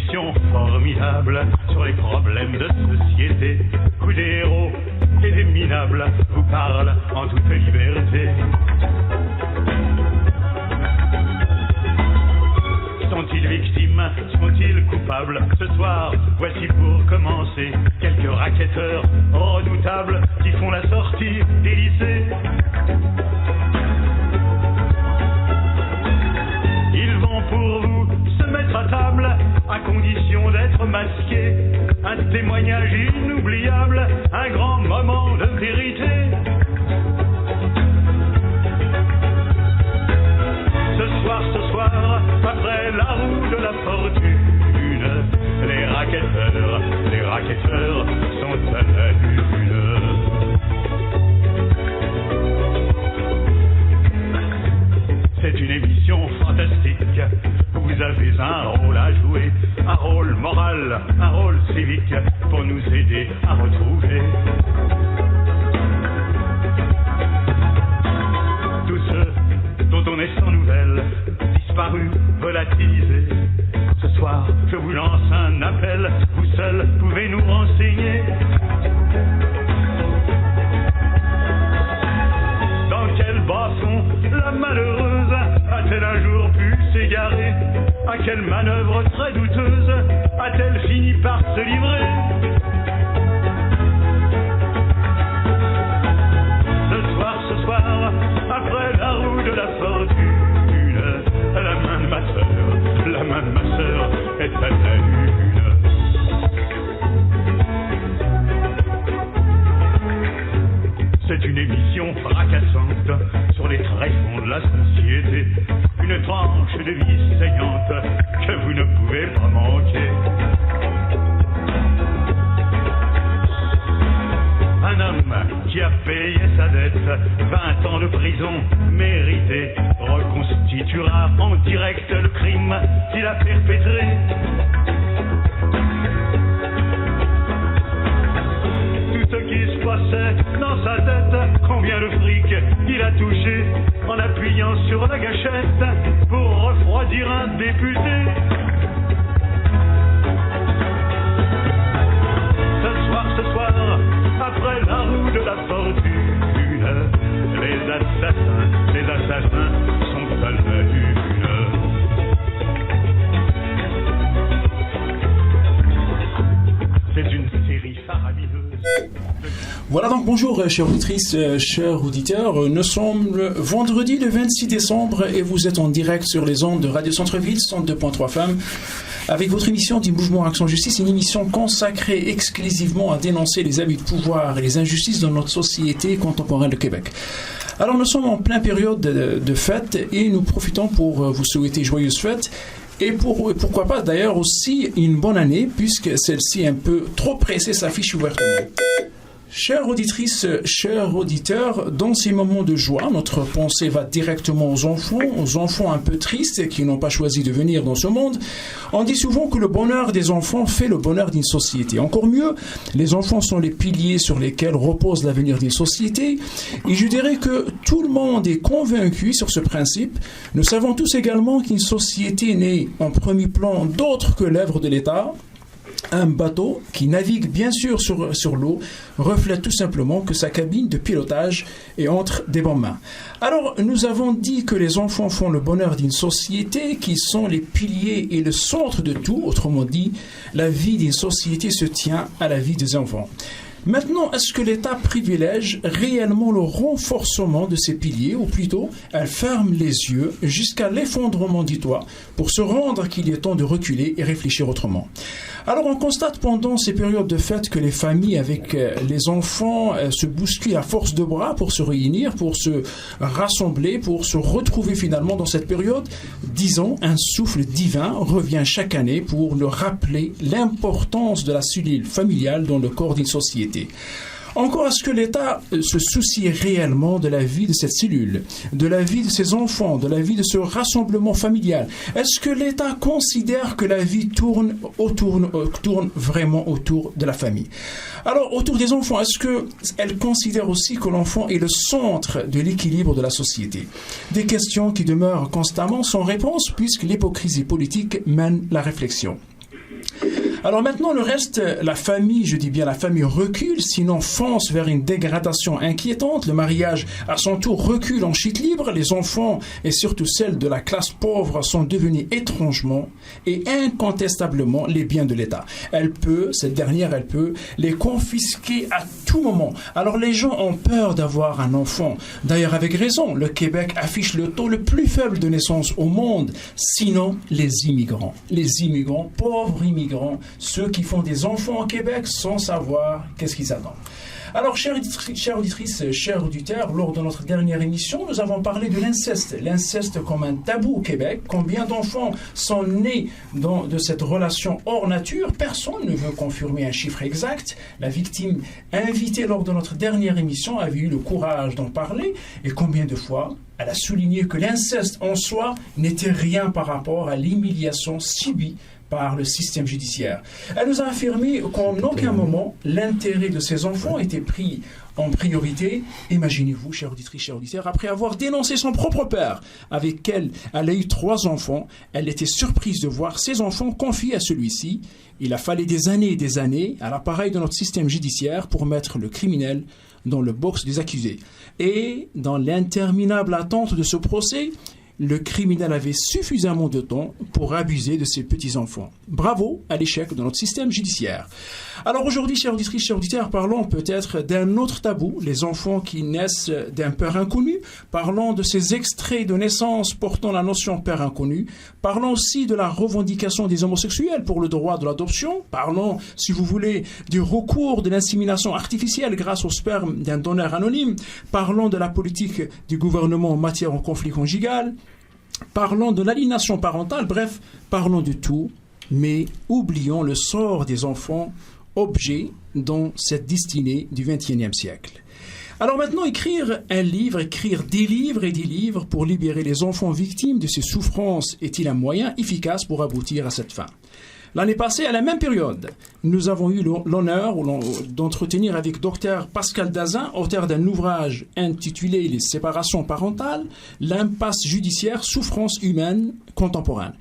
émission formidable sur les problèmes de société où des héros et des minables vous parlent en toute liberté. Sont-ils victimes? Sont-ils coupables? Ce soir, voici pour commencer quelques racketteurs redoutables qui font la sortie des lycées. Ils vont pour vous se mettre à table à condition d'être masqués. Un témoignage inoubliable, un grand moment de vérité. Ce soir, après la roue de la fortune, les racketteurs sont à la lune. C'est une émission fantastique, vous avez un rôle à jouer, un rôle moral, un rôle civique, pour nous aider à retrouver tous ceux dont on est sans nouvelles, disparus, volatilisés. Ce soir, je vous lance un appel, vous seuls pouvez nous renseigner. Dans quel basson la malheureuse a-t-elle un jour pu s'égarer? À quelle manœuvre très douteuse a-t-elle fini par se livrer? Ce soir, après la roue de la fortune, la main de ma sœur est à la lune. C'est une émission fracassante sur les tréfonds de la société, une tranche de vie saignante que vous ne pouvez pas manquer. Un homme qui a payé sa dette, 20 ans de prison méritée, reconstituera en direct le crime qu'il a perpétré. Tout ce qui se passait dans sa tête, combien de fric il a touché en appuyant sur la gâchette pour refroidir un député. Ce soir, après la roue de la fortune, les assassins sont à la lune. C'est une série faramineuse. Voilà donc bonjour chères auditrices, chers auditeurs. Nous sommes le vendredi le 26 décembre et vous êtes en direct sur les ondes de Radio Centre-Ville 102.3 FM. Avec votre émission du Mouvement Action Justice, une émission consacrée exclusivement à dénoncer les abus de pouvoir et les injustices dans notre société contemporaine de Québec. Alors nous sommes en pleine période de fêtes et nous profitons pour vous souhaiter joyeuses fêtes et pourquoi pas d'ailleurs aussi une bonne année puisque celle-ci un peu trop pressée s'affiche ouvertement. Chères auditrices, chers auditeurs, dans ces moments de joie, notre pensée va directement aux enfants un peu tristes qui n'ont pas choisi de venir dans ce monde. On dit souvent que le bonheur des enfants fait le bonheur d'une société. Encore mieux, les enfants sont les piliers sur lesquels repose l'avenir d'une société. Et je dirais que tout le monde est convaincu sur ce principe. Nous savons tous également qu'une société n'est en premier plan d'autre que l'œuvre de l'État. Un bateau qui navigue bien sûr sur l'eau reflète tout simplement que sa cabine de pilotage est entre des bonnes mains. Alors, nous avons dit que les enfants font le bonheur d'une société qui sont les piliers et le centre de tout. Autrement dit, la vie d'une société se tient à la vie des enfants. Maintenant, est-ce que l'État privilège réellement le renforcement de ces piliers, ou plutôt, elle ferme les yeux jusqu'à l'effondrement du toit pour se rendre qu'il est temps de reculer et réfléchir autrement? Alors, on constate pendant ces périodes de fête que les familles avec les enfants se bousculent à force de bras pour se réunir, pour se rassembler, pour se retrouver finalement dans cette période. Disons, un souffle divin revient chaque année pour leur rappeler l'importance de la cellule familiale dans le corps d'une société. Encore, est-ce que l'État se soucie réellement de la vie de cette cellule, de la vie de ses enfants, de la vie de ce rassemblement familial? Est-ce que l'État considère que la vie tourne vraiment autour de la famille? Alors, autour des enfants, est-ce qu'elle considère aussi que l'enfant est le centre de l'équilibre de la société? Des questions qui demeurent constamment sans réponse puisque l'hypocrisie politique mène la réflexion. Alors maintenant, le reste, la famille, je dis bien la famille recule, sinon fonce vers une dégradation inquiétante. Le mariage, à son tour, recule en chute libre. Les enfants, et surtout celles de la classe pauvre, sont devenus étrangement et incontestablement les biens de l'État. Cette dernière, elle peut les confisquer à tout moment. Alors les gens ont peur d'avoir un enfant. D'ailleurs, avec raison, le Québec affiche le taux le plus faible de naissance au monde. Sinon, les immigrants, pauvres immigrants, ceux qui font des enfants au Québec sans savoir qu'est-ce qu'ils attendent. Alors, chères auditrices, chers auditeurs, lors de notre dernière émission, nous avons parlé de l'inceste. L'inceste comme un tabou au Québec. Combien d'enfants sont nés de cette relation hors nature? Personne ne veut confirmer un chiffre exact. La victime invitée lors de notre dernière émission avait eu le courage d'en parler. Et combien de fois elle a souligné que l'inceste en soi n'était rien par rapport à l'humiliation subie par le système judiciaire. Elle nous a affirmé qu'en aucun moment l'intérêt de ses enfants était pris en priorité. Imaginez-vous, chère auditrice, chers auditeurs, après avoir dénoncé son propre père, avec qui elle a eu 3 enfants, elle était surprise de voir ses enfants confiés à celui-ci. Il a fallu des années et des années à l'appareil de notre système judiciaire pour mettre le criminel dans le box des accusés. Et dans l'interminable attente de ce procès, le criminel avait suffisamment de temps pour abuser de ses petits-enfants. Bravo à l'échec de notre système judiciaire. Alors aujourd'hui, chers auditrices, chers auditeurs, parlons peut-être d'un autre tabou, les enfants qui naissent d'un père inconnu. Parlons de ces extraits de naissance portant la notion père inconnu. Parlons aussi de la revendication des homosexuels pour le droit de l'adoption. Parlons, si vous voulez, du recours de l'insémination artificielle grâce au sperme d'un donneur anonyme. Parlons de la politique du gouvernement en matière de conflit conjugal. Parlons de l'aliénation parentale, bref, parlons de tout, mais oublions le sort des enfants, objets dans cette destinée du XXIe siècle. Alors maintenant, écrire des livres et des livres pour libérer les enfants victimes de ces souffrances est-il un moyen efficace pour aboutir à cette fin ? L'année passée, à la même période, nous avons eu l'honneur d'entretenir avec Dr Pascal Dazin, auteur d'un ouvrage intitulé « Les séparations parentales, l'impasse judiciaire, souffrance humaine contemporaine ».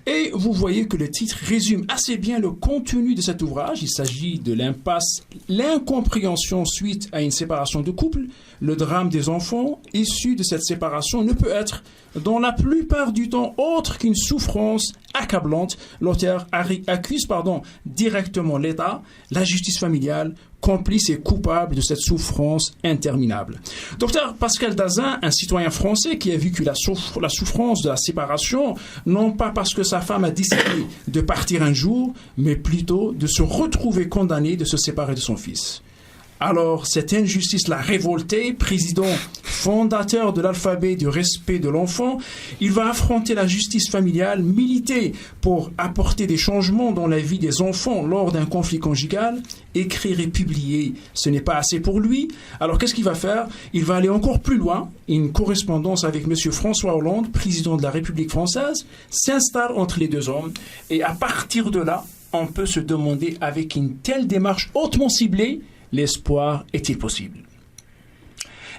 Et vous voyez que le titre résume assez bien le contenu de cet ouvrage. Il s'agit de l'impasse, l'incompréhension suite à une séparation de couple. Le drame des enfants issus de cette séparation ne peut être, dans la plupart du temps, autre qu'une souffrance accablante. L'auteur accuse directement l'État, la justice familiale, complice et coupable de cette souffrance interminable. Docteur Pascal Dazin, un citoyen français qui a vécu la souffrance de la séparation, non pas parce que sa femme a décidé de partir un jour, mais plutôt de se retrouver condamné de se séparer de son fils. Alors, cette injustice l'a révolté. Président fondateur de l'alphabet du respect de l'enfant, il va affronter la justice familiale, militer pour apporter des changements dans la vie des enfants lors d'un conflit conjugal. Écrire et publier, ce n'est pas assez pour lui. Alors, qu'est-ce qu'il va faire? Il va aller encore plus loin. Une correspondance avec M. François Hollande, président de la République française, s'installe entre les deux hommes. Et à partir de là, on peut se demander, avec une telle démarche hautement ciblée, l'espoir est-il possible?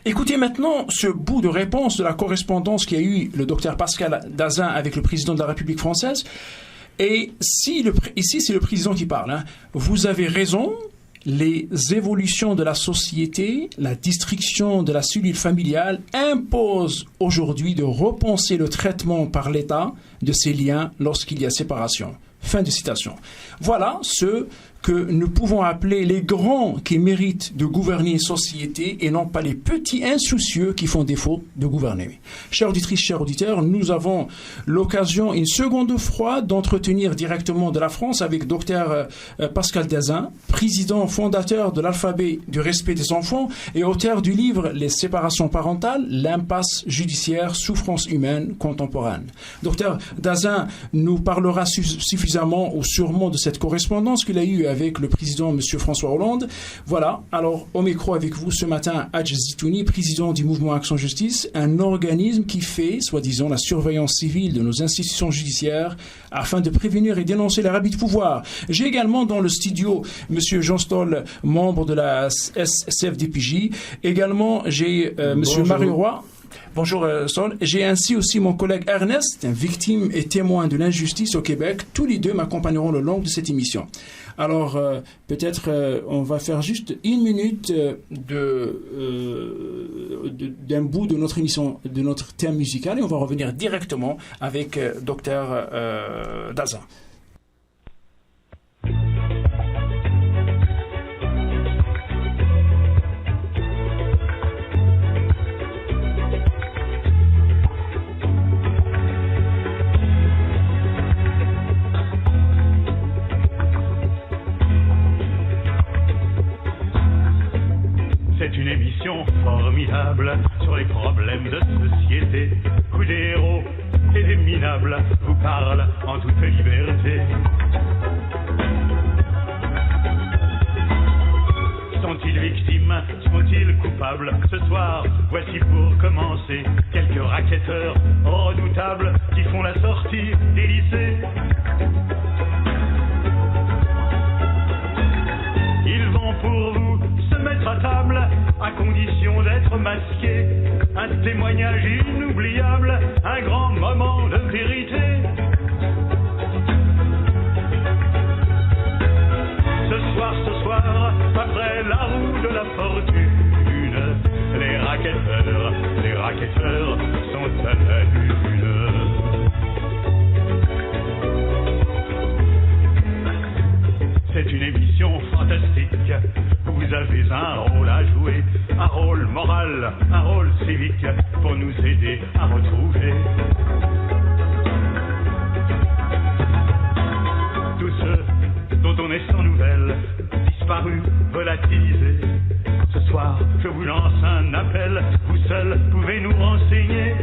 Écoutez maintenant ce bout de réponse de la correspondance qu'a eu le docteur Pascal Dazin avec le président de la République française. Et ici, c'est le président qui parle. Vous avez raison, les évolutions de la société, la destruction de la cellule familiale imposent aujourd'hui de repenser le traitement par l'État de ces liens lorsqu'il y a séparation. Fin de citation. Voilà ce que nous pouvons appeler les grands qui méritent de gouverner une société et non pas les petits insoucieux qui font défaut de gouverner. Chères auditrices, chers auditeurs, nous avons l'occasion une seconde fois d'entretenir directement de la France avec Dr Pascal Dazin, président fondateur de l'alphabet du respect des enfants et auteur du livre Les séparations parentales, l'impasse judiciaire, souffrance humaine contemporaine. Dr Dazin nous parlera suffisamment ou sûrement de cette correspondance qu'il a eue avec le président M. François Hollande. Voilà, alors au micro avec vous ce matin, Hadj Zitouni, président du mouvement Action Justice, un organisme qui fait, soi-disant, la surveillance civile de nos institutions judiciaires afin de prévenir et dénoncer les abus de pouvoir. J'ai également dans le studio M. Jean Stoll, membre de la SFDPJ. Également, j'ai M. Mario Roy, Bonjour Sol. J'ai ainsi aussi mon collègue Ernest, victime et témoin de l'injustice au Québec. Tous les deux m'accompagneront le long de cette émission. Alors, peut-être on va faire juste une minute d'un bout de notre émission, de notre thème musical, et on va revenir directement avec Dr Daza. C'est une émission formidable sur les problèmes de société où des héros et des minables vous parlent en toute liberté. Sont-ils victimes? Sont-ils coupables? Ce soir, voici pour commencer quelques racketteurs redoutables qui font la sortie des lycées. Ils vont pour vous se mettre à table, à condition d'être masqués. Un témoignage inoubliable, un grand moment de vérité. Ce soir, après la roue de la fortune, les racketteurs sont à la lune. C'est une émission fantastique. Vous avez un rôle à jouer, un rôle moral, un rôle civique, pour nous aider à retrouver tous ceux dont on est sans nouvelles, disparus, volatilisés. Ce soir, je vous lance un appel, vous seuls pouvez nous renseigner.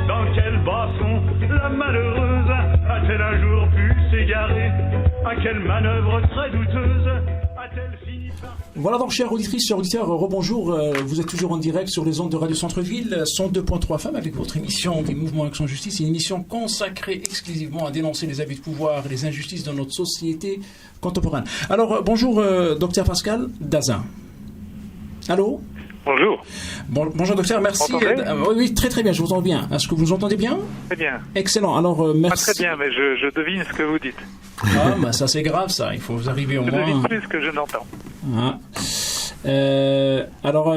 Dans quel basson la malheureuse a-t-elle un jour pu s'égarer? À quelle manœuvre très douteuse a-t-elle fini par... Voilà donc, chères auditrices, chers auditeurs, rebonjour. Vous êtes toujours en direct sur les ondes de Radio Centre-Ville, 102.3 FM, avec votre émission des Mouvements Action Justice, une émission consacrée exclusivement à dénoncer les abus de pouvoir et les injustices dans notre société contemporaine. Alors, bonjour, docteur Pascal Daza. Allô? Bonjour. Bonjour docteur, merci. Oui, très bien, je vous entends bien. Est-ce que vous entendez bien? Très bien. Excellent, alors merci. Pas très bien, mais je devine ce que vous dites. Ah, bah ça c'est grave ça, il faut vous arriver au moins... Je devine plus que je n'entends. Ah. Alors,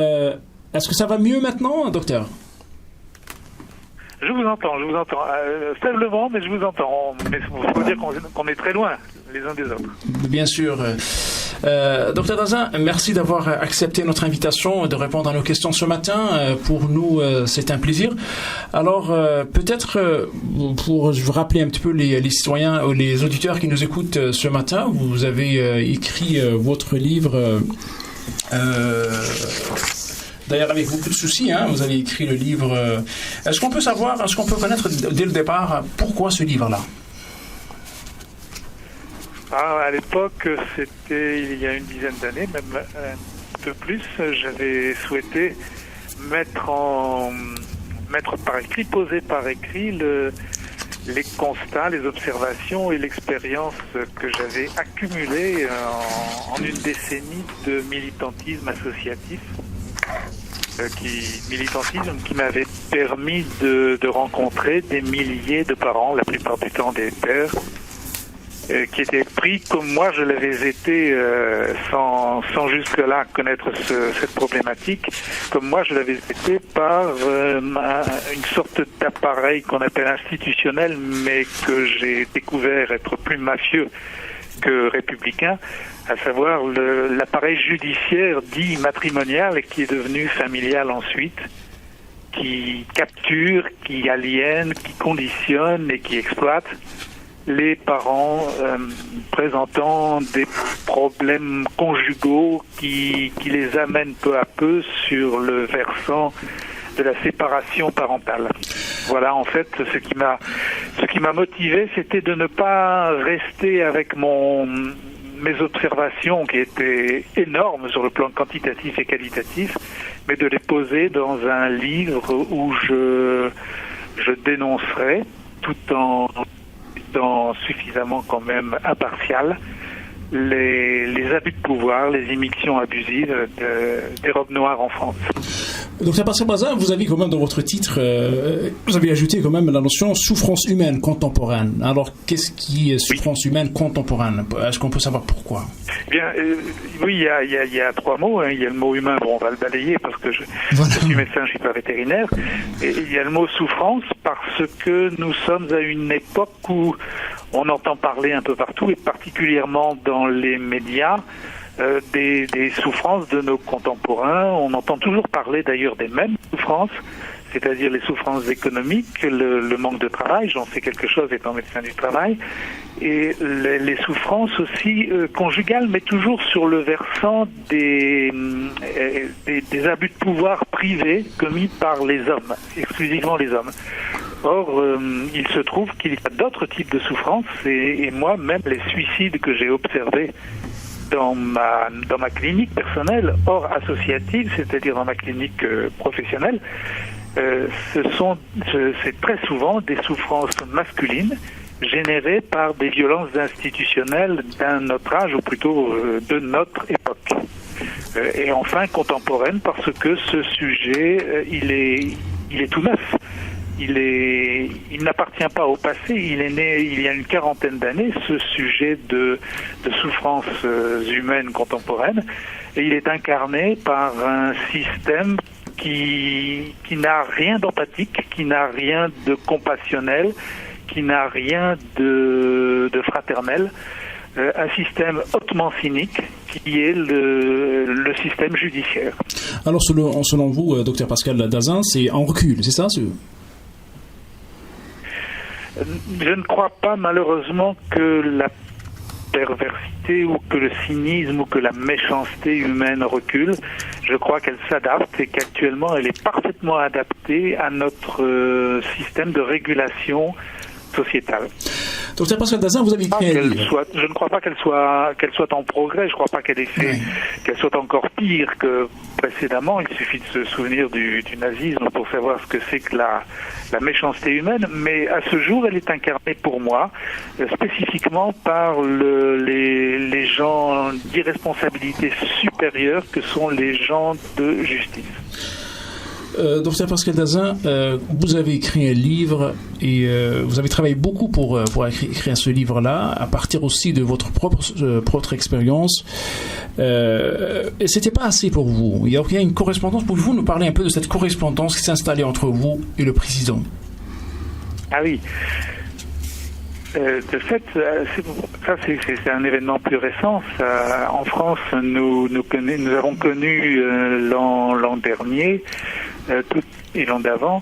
est-ce que ça va mieux maintenant, docteur? Je vous entends. Faiblement, mais je vous entends. Mais il faut dire qu'on est très loin les uns des autres. Bien sûr. Docteur Daza, merci d'avoir accepté notre invitation et de répondre à nos questions ce matin. Pour nous, c'est un plaisir. Alors, peut-être pour vous rappeler un petit peu les citoyens ou les auditeurs qui nous écoutent ce matin, vous avez écrit votre livre... D'ailleurs, avec beaucoup de soucis, vous avez écrit le livre. Est-ce qu'on peut connaître dès le départ pourquoi ce livre-là? À l'époque, c'était il y a une dizaine d'années, même un peu plus, j'avais souhaité mettre par écrit, poser par écrit les constats, les observations et l'expérience que j'avais accumulées en une décennie de militantisme associatif. Militantisme qui m'avait permis de rencontrer des milliers de parents, la plupart du temps des pères, qui étaient pris comme moi je l'avais été sans jusque-là connaître cette problématique, comme moi je l'avais été par une sorte d'appareil qu'on appelle institutionnel, mais que j'ai découvert être plus mafieux que républicain, à savoir l'appareil judiciaire dit matrimonial et qui est devenu familial ensuite, qui capture, qui aliène, qui conditionne et qui exploite les parents présentant des problèmes conjugaux qui les amènent peu à peu sur le versant de la séparation parentale. Voilà, en fait, ce qui m'a motivé, c'était de ne pas rester avec mes observations qui étaient énormes sur le plan quantitatif et qualitatif, mais de les poser dans un livre où je dénoncerai, tout en étant suffisamment quand même impartial, les abus de pouvoir, les immixtions abusives des robes noires en France. Docteur Pascal Bazin, vous avez quand même dans votre titre, vous avez ajouté quand même la notion souffrance humaine contemporaine. Alors, qu'est-ce qui est souffrance humaine contemporaine? Est-ce qu'on peut savoir pourquoi? Bien, oui, il y a trois mots. Hein. Il y a le mot humain, bon, on va le balayer parce que je suis médecin, je suis pas vétérinaire. Et il y a le mot souffrance parce que nous sommes à une époque où on entend parler un peu partout et particulièrement dans les médias des souffrances de nos contemporains. On entend toujours parler d'ailleurs des mêmes souffrances, c'est-à-dire les souffrances économiques, le manque de travail, j'en sais quelque chose étant médecin du travail, et les souffrances aussi conjugales, mais toujours sur le versant des abus de pouvoir privés commis par les hommes, exclusivement les hommes. Or, il se trouve qu'il y a d'autres types de souffrances, et moi, même les suicides que j'ai observés dans ma clinique personnelle, hors associative, c'est-à-dire dans ma clinique professionnelle, c'est très souvent des souffrances masculines générées par des violences institutionnelles d'un autre âge, ou plutôt de notre époque. Et enfin contemporaine, parce que ce sujet, il est tout neuf. Il n'appartient pas au passé, il est né il y a une quarantaine d'années, ce sujet de souffrance humaine contemporaine, et il est incarné par un système qui n'a rien d'empathique, qui n'a rien de compassionnel, qui n'a rien de fraternel, un système hautement cynique qui est le système judiciaire. Alors selon vous, docteur Pascal Dazin, c'est en recul, c'est ça? Je ne crois pas malheureusement que la perversité ou que le cynisme ou que la méchanceté humaine recule. Je crois qu'elle s'adapte et qu'actuellement elle est parfaitement adaptée à notre système de régulation sociétale. Docteur Pascal Dazin, vous avez écrit un livre. Je ne crois pas qu'elle soit en progrès. Je ne crois pas qu'elle soit encore pire que précédemment. Il suffit de se souvenir du nazisme pour savoir ce que c'est que la méchanceté humaine. Mais à ce jour, elle est incarnée pour moi spécifiquement par les gens d'irresponsabilité supérieure que sont les gens de justice. Docteur Pascal Dazin, vous avez écrit un livre et vous avez travaillé beaucoup pour écrire ce livre-là, à partir aussi de votre propre expérience. Et c'était pas assez pour vous. Il y a une correspondance. Pouvez-vous nous parler un peu de cette correspondance qui s'est installée entre vous et le président? Ah oui. De fait, c'est un événement plus récent. En France, nous avons connu l'an dernier et l'an d'avant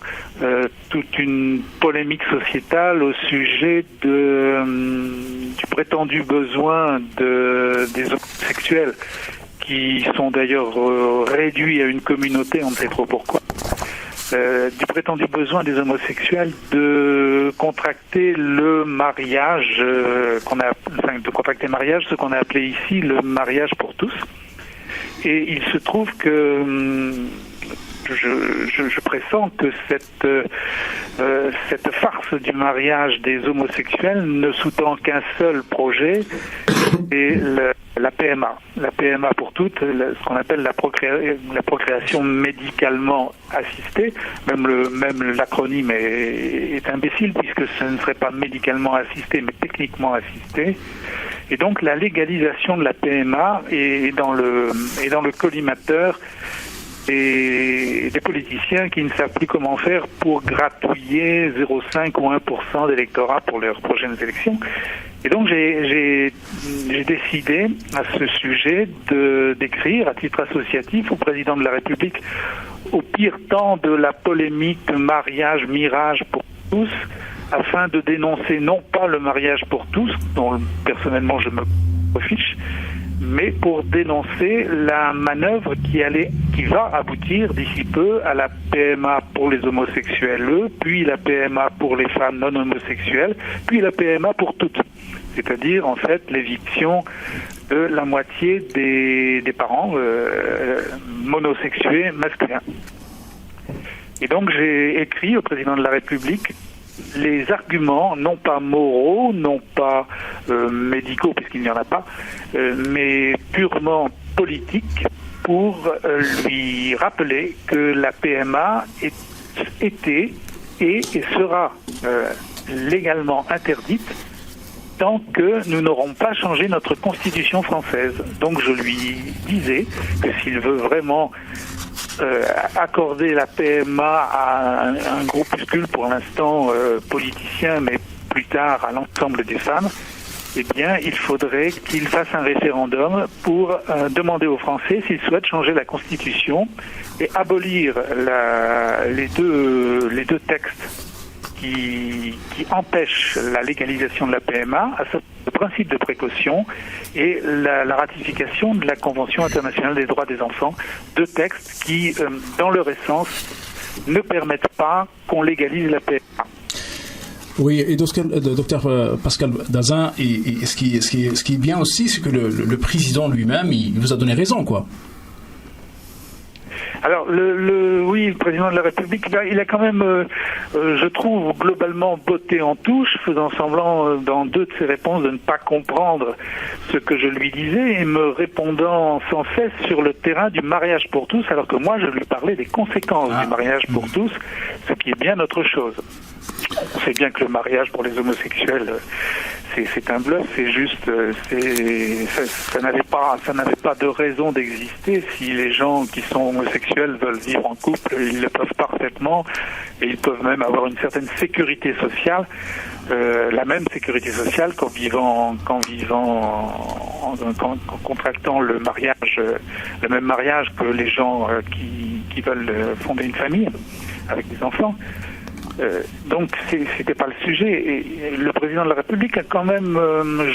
toute une polémique sociétale au sujet du prétendu besoin des homosexuels, qui sont d'ailleurs réduits à une communauté, on ne sait trop pourquoi. Du prétendu besoin des homosexuels de contracter le mariage, de contracter mariage, ce qu'on a appelé ici le mariage pour tous. Et il se trouve que je pressens que cette farce du mariage des homosexuels ne sous-tend qu'un seul projet, et la PMA. La PMA pour toutes, ce qu'on appelle la procréation médicalement assistée. Même l'acronyme est imbécile, puisque ce ne serait pas médicalement assisté, mais techniquement assisté. Et donc la légalisation de la PMA est dans le collimateur et des politiciens qui ne savent plus comment faire pour gratouiller 0,5 ou 1% d'électorat pour leurs prochaines élections. Et donc j'ai décidé à ce sujet d'écrire à titre associatif au président de la République, au pire temps de la polémique mariage-mirage pour tous, afin de dénoncer non pas le mariage pour tous, dont personnellement je me fiche, mais pour dénoncer la manœuvre qui va aboutir d'ici peu à la PMA pour les homosexuels, puis la PMA pour les femmes non homosexuelles, puis la PMA pour toutes. C'est-à-dire, en fait, l'éviction de la moitié des parents monosexués masculins. Et donc, j'ai écrit au président de la République les arguments, non pas moraux, non pas médicaux, puisqu'il n'y en a pas, mais purement politiques, pour lui rappeler que la PMA était et sera légalement interdite tant que nous n'aurons pas changé notre constitution française. Donc je lui disais que s'il veut vraiment accorder la PMA à un groupuscule, pour l'instant politicien, mais plus tard à l'ensemble des femmes, eh bien, il faudrait qu'il fasse un référendum pour demander aux Français s'ils souhaitent changer la Constitution et abolir les deux textes qui empêchent la légalisation de la PMA, à savoir le principe de précaution et la ratification de la Convention internationale des droits des enfants, deux textes qui, dans leur essence, ne permettent pas qu'on légalise la PMA. Oui, et docteur Pascal Dazin, et ce qui est bien aussi, c'est que le président lui-même, il vous a donné raison, quoi. Alors, oui, le président de la République, il a quand même, je trouve, globalement botté en touche, faisant semblant, dans deux de ses réponses, de ne pas comprendre ce que je lui disais, et me répondant sans cesse sur le terrain du mariage pour tous, alors que moi, je lui parlais des conséquences du mariage pour tous, ce qui est bien autre chose. On sait bien que le mariage pour les homosexuels, c'est un bluff, c'est juste, ça n'avait pas de raison d'exister. Si les gens qui sont homosexuels veulent vivre en couple, ils le peuvent parfaitement, et ils peuvent même avoir une certaine sécurité sociale, la même sécurité sociale qu'en contractant le même mariage que les gens qui veulent fonder une famille avec des enfants. Donc c'était pas le sujet, et le président de la République a quand même,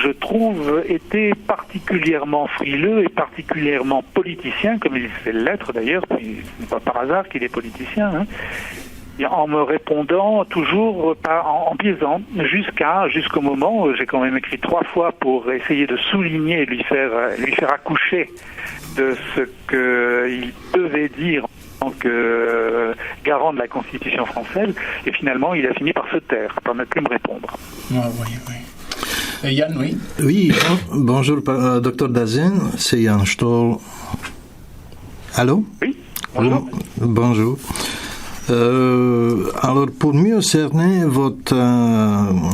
je trouve, été particulièrement frileux et particulièrement politicien, comme il fait l'être d'ailleurs, ce n'est pas par hasard qu'il est politicien, hein, en me répondant toujours en biaisant, jusqu'au moment où j'ai quand même écrit 3 fois pour essayer de souligner et lui faire accoucher de ce qu'il devait dire en tant que garant de la Constitution française, et finalement il a fini par se taire, par ne plus me répondre. Oui. Et Yann, oui. Oui, bonjour, docteur Dazin, c'est Yann Stoll. Allô? Oui, bonjour. Bonjour. Alors, pour mieux cerner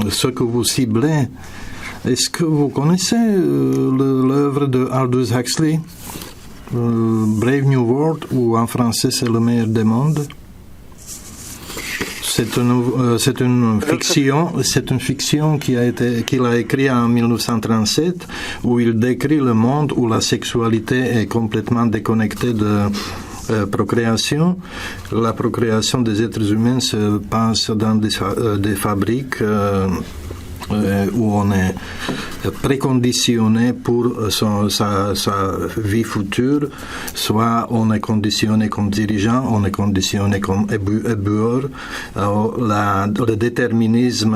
ce que vous ciblez, est-ce que vous connaissez l'œuvre de Aldous Huxley? Brave New World, ou en français c'est le meilleur des mondes. C'est une fiction qu'il a écrit en 1937, où il décrit le monde où la sexualité est complètement déconnectée de procréation. La procréation des êtres humains se passe dans des fabriques où on est préconditionné pour sa vie future, soit on est conditionné comme dirigeant, on est conditionné comme éboueur. Le déterminisme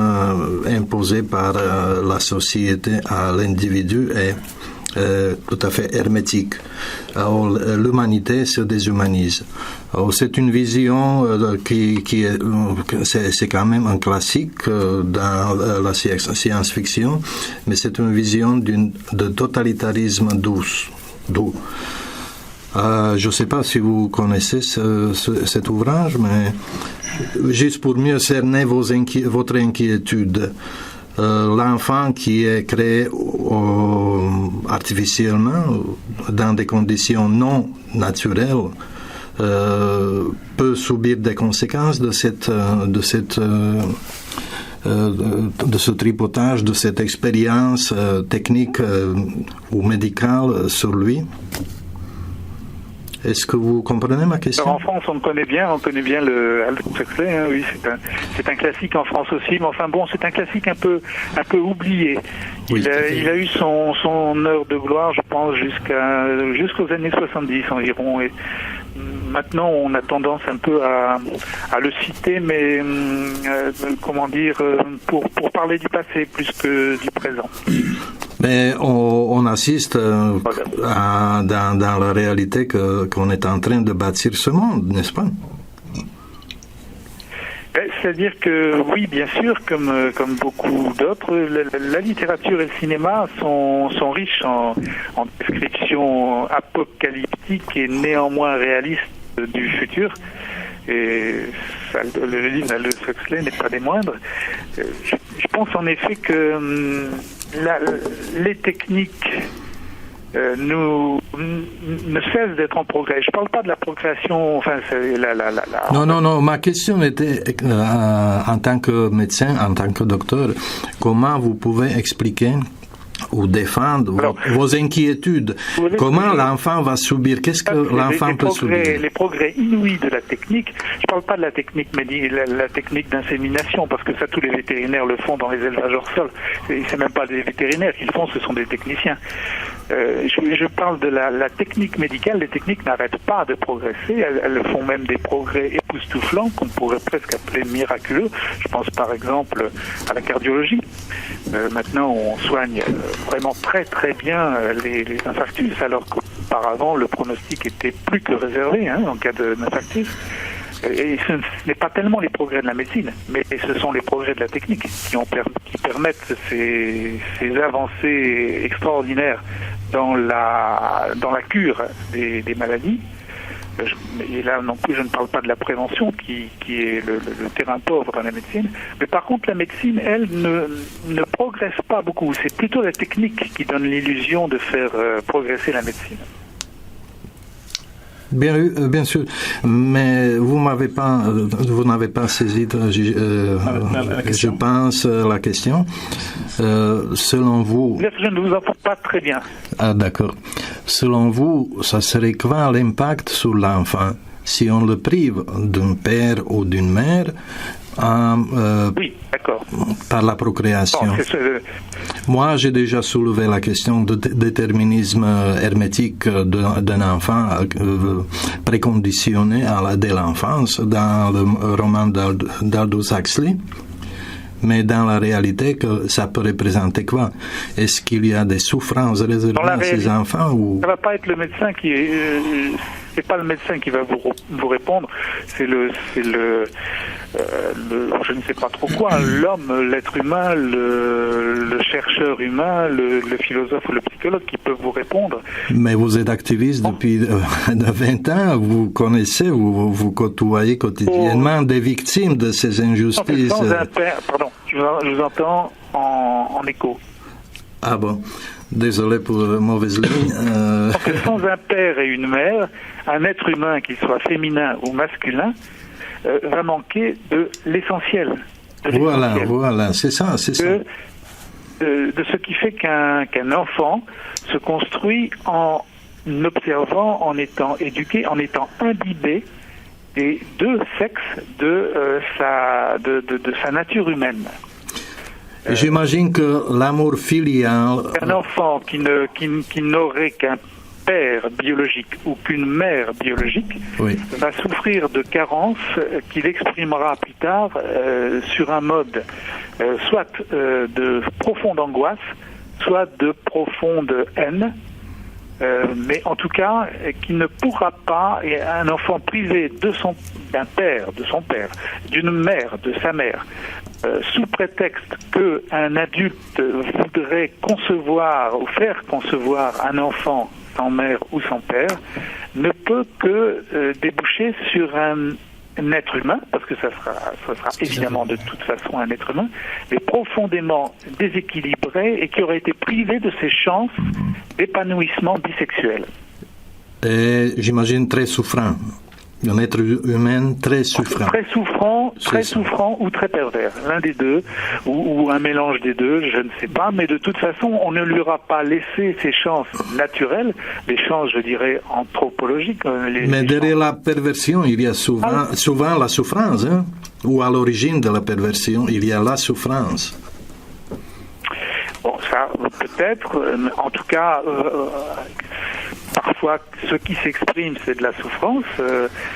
imposé par la société à l'individu est tout à fait hermétique. Alors, l'humanité se déshumanise. Alors, c'est une vision c'est quand même un classique dans la science-fiction, mais c'est une vision de totalitarisme doux. Je ne sais pas si vous connaissez cet ouvrage, mais juste pour mieux cerner votre inquiétude. L'enfant qui est créé artificiellement dans des conditions non naturelles peut subir des conséquences de ce tripotage, de cette expérience technique ou médicale sur lui. Est-ce que vous comprenez ma question? Alors en France, on connaît bien le Aldous Huxley, hein, oui, c'est un classique en France aussi, mais enfin bon, c'est un classique un peu oublié. Il a eu son heure de gloire, je pense, jusqu'aux années 70 environ, et maintenant on a tendance un peu à le citer, mais pour parler du passé plus que du présent. Mais on assiste dans la réalité qu'on est en train de bâtir ce monde, n'est-ce pas? C'est-à-dire que oui, bien sûr, comme beaucoup d'autres, la littérature et le cinéma sont riches en descriptions apocalyptiques et néanmoins réalistes du futur. Et le livre d'Aldous Huxley n'est pas des moindres. Je pense en effet que les techniques ne cessent d'être en progrès. Je ne parle pas de la progression. Enfin, c'est Non. Ma question était en tant que médecin, en tant que docteur, comment vous pouvez expliquer ou défendre vos inquiétudes. Comment l'enfant va subir? Qu'est-ce que l'enfant peut subir? Les progrès inouïs de la technique. Je ne parle pas de la technique la technique d'insémination, parce que ça, tous les vétérinaires le font dans les élevages hors sol. C'est même pas des vétérinaires qui le font, ce sont des techniciens. Je parle de la technique médicale. Les techniques n'arrêtent pas de progresser. Elles font même des progrès époustouflants qu'on pourrait presque appeler miraculeux. Je pense par exemple à la cardiologie. Maintenant, on soigne vraiment très très bien les infarctus, alors qu'auparavant le pronostic était plus que réservé en cas d'infarctus. Et ce n'est pas tellement les progrès de la médecine, mais ce sont les progrès de la technique qui permettent ces avancées extraordinaires dans la cure des maladies. Et là non plus, je ne parle pas de la prévention qui est le terrain pauvre dans la médecine. Mais par contre, la médecine, elle, ne progresse pas beaucoup. C'est plutôt la technique qui donne l'illusion de faire progresser la médecine. Bien sûr, mais vous n'avez pas saisi, je pense, la question. Selon vous... Je ne vous entends pas très bien. Ah, d'accord. Selon vous, ça serait quoi l'impact sur l'enfant si on le prive d'un père ou d'une mère oui, d'accord. Par la procréation? Moi, j'ai déjà soulevé la question du déterminisme hermétique d'un enfant préconditionné dès l'enfance dans le roman d'Aldous Huxley. Mais dans la réalité, ça peut représenter quoi? Est-ce qu'il y a des souffrances réservées à ces enfants ou... Ça ne va pas être le médecin qui est... c'est pas le médecin qui va vous répondre, c'est le je ne sais pas trop quoi, l'homme, l'être humain, le chercheur humain, le philosophe ou le psychologue qui peut vous répondre. Mais vous êtes activiste depuis 20 ans, vous connaissez, vous côtoyez quotidiennement des victimes de ces injustices. Sans un père, pardon, je vous entends en écho. Ah bon, désolé pour la mauvaise ligne. Sans un père et une mère, un être humain, qu'il soit féminin ou masculin, va manquer de l'essentiel. Voilà, c'est ça. De ce qui fait qu'un enfant se construit en observant, en étant éduqué, en étant imbibé des deux sexes de sa nature humaine. J'imagine que l'amour filial... Un enfant qui n'aurait qu'un père biologique ou qu'une mère biologique va souffrir de carences qu'il exprimera plus tard sur un mode soit de profonde angoisse, soit de profonde haine, mais en tout cas qui ne pourra pas, et un enfant privé d'un père, de son père, d'une mère, de sa mère, sous prétexte qu'un adulte voudrait concevoir ou faire concevoir un enfant sans mère ou sans père, ne peut que déboucher sur un être humain, parce que ça sera évidemment de toute façon un être humain, mais profondément déséquilibré et qui aurait été privé de ses chances d'épanouissement bisexuel. Et j'imagine très souffrant. Un être humain très souffrant. Très souffrant ou très pervers. L'un des deux, ou un mélange des deux, je ne sais pas, mais de toute façon, on ne lui aura pas laissé ses chances naturelles, les chances, je dirais, anthropologiques. Mais derrière la perversion, il y a souvent la souffrance, ou à l'origine de la perversion, il y a la souffrance. Bon, ça, peut-être, en tout cas... Parfois, ce qui s'exprime, c'est de la souffrance,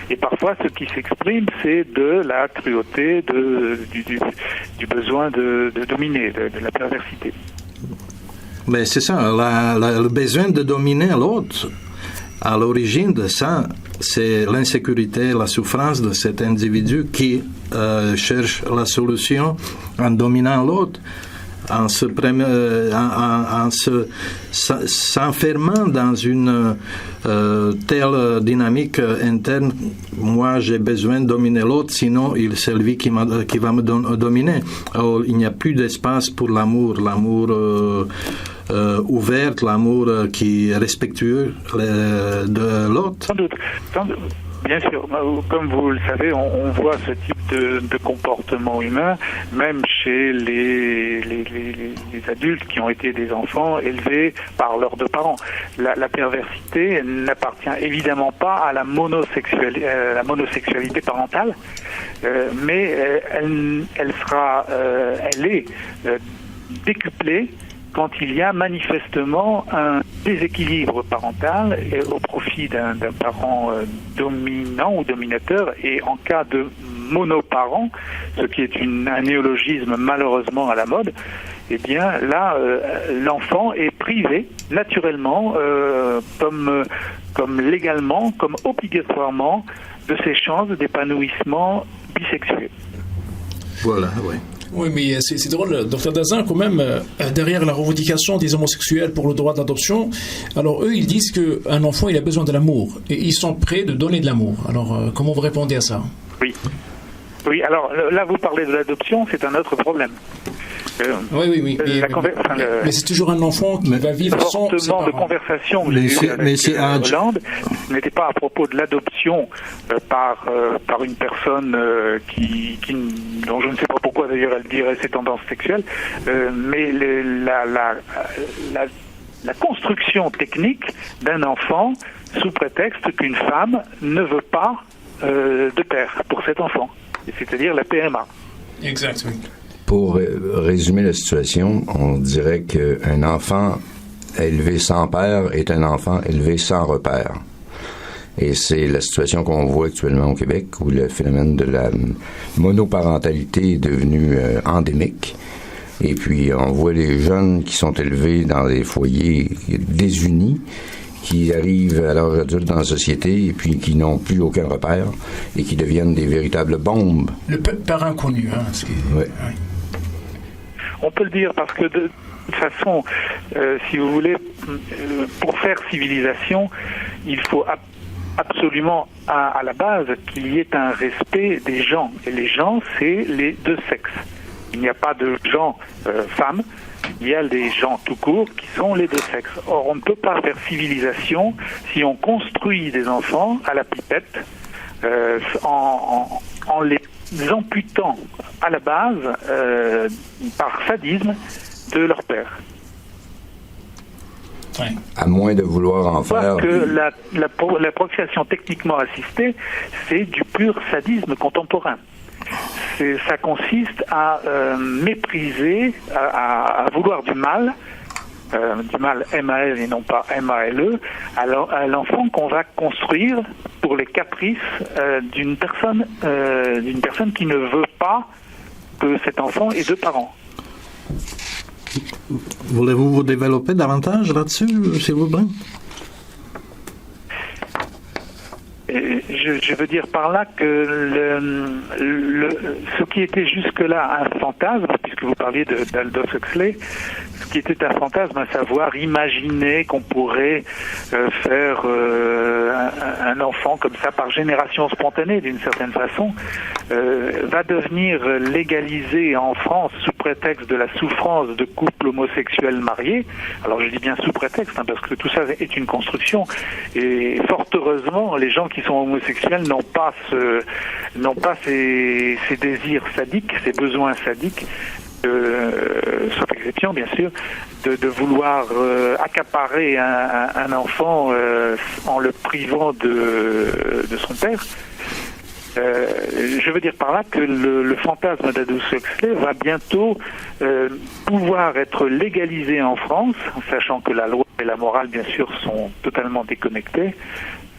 et parfois, ce qui s'exprime, c'est de la cruauté, du besoin de dominer, de la perversité. Mais c'est ça, le besoin de dominer l'autre à l'origine de ça, c'est l'insécurité, la souffrance de cet individu qui cherche la solution en dominant l'autre, s'enfermant dans une telle dynamique interne. Moi, j'ai besoin de dominer l'autre, sinon c'est lui qui va me dominer. Alors, il n'y a plus d'espace pour l'amour ouvert, l'amour qui est respectueux de l'autre. Sans doute. Bien sûr, comme vous le savez, on voit ce type de comportement humain, même chez les adultes qui ont été des enfants élevés par leurs deux parents. La perversité n'appartient évidemment pas à la monosexualité parentale, mais elle est décuplée quand il y a manifestement un déséquilibre parental au profit d'un parent dominant ou dominateur, et en cas de monoparent, ce qui est un néologisme malheureusement à la mode, eh bien là, l'enfant est privé naturellement, comme légalement, comme obligatoirement, de ses chances d'épanouissement bisexuel. Voilà, oui. Oui, mais c'est drôle, Dr Dazin, quand même, derrière la revendication des homosexuels pour le droit d'adoption, alors eux, ils disent qu'un enfant, il a besoin de l'amour, et ils sont prêts de donner de l'amour. Alors, comment vous répondez à ça? Oui, alors là, vous parlez de l'adoption, c'est un autre problème. Oui. Mais c'est toujours un enfant qui va vivre sans ses parents. De conversation que j'ai eu avec Hollande n'était pas à propos de l'adoption par une personne dont je ne sais pas pourquoi d'ailleurs elle dirait ses tendances sexuelles, mais la construction technique d'un enfant sous prétexte qu'une femme ne veut pas de père pour cet enfant, c'est-à-dire la PMA. Exact, oui. Pour résumer la situation, on dirait qu'un enfant élevé sans père est un enfant élevé sans repère. Et c'est la situation qu'on voit actuellement au Québec, où le phénomène de la monoparentalité est devenu endémique. Et puis, on voit les jeunes qui sont élevés dans des foyers désunis, qui arrivent à l'âge adulte dans la société et puis qui n'ont plus aucun repère et qui deviennent des véritables bombes. Le père inconnu, hein. Oui. On peut le dire parce que de toute façon, si vous voulez, pour faire civilisation, il faut absolument à la base qu'il y ait un respect des gens. Et les gens, c'est les deux sexes. Il n'y a pas de gens femmes, il y a des gens tout court qui sont les deux sexes. Or, on ne peut pas faire civilisation si on construit des enfants à la pipette en les amputant à la base par sadisme de leur père. Ouais. À moins de vouloir en faire. Parce que la procréation techniquement assistée, c'est du pur sadisme contemporain. Ça consiste à mépriser, à vouloir du mal M-A-L et non pas M-A-L-E, à l'enfant qu'on va construire pour les caprices d'une personne qui ne veut pas que cet enfant ait deux parents. Voulez-vous vous développer davantage là-dessus, s'il vous plaît? Je veux dire par là que ce qui était jusque-là un fantasme, puisque vous parliez d'Aldous Huxley, ce qui était un fantasme, à savoir imaginer qu'on pourrait faire un enfant comme ça par génération spontanée d'une certaine façon, va devenir légalisé en France sous prétexte de la souffrance de couples homosexuels mariés. Alors je dis bien sous prétexte, parce que tout ça est une construction, et fort heureusement les gens qui sont homosexuels n'ont pas ces désirs sadiques, ces besoins sadiques, sauf exception bien sûr, de vouloir accaparer un enfant en le privant de son père. Je veux dire par là que le fantasme d'Aldous Huxley va bientôt pouvoir être légalisé en France, sachant que la loi et la morale bien sûr sont totalement déconnectées,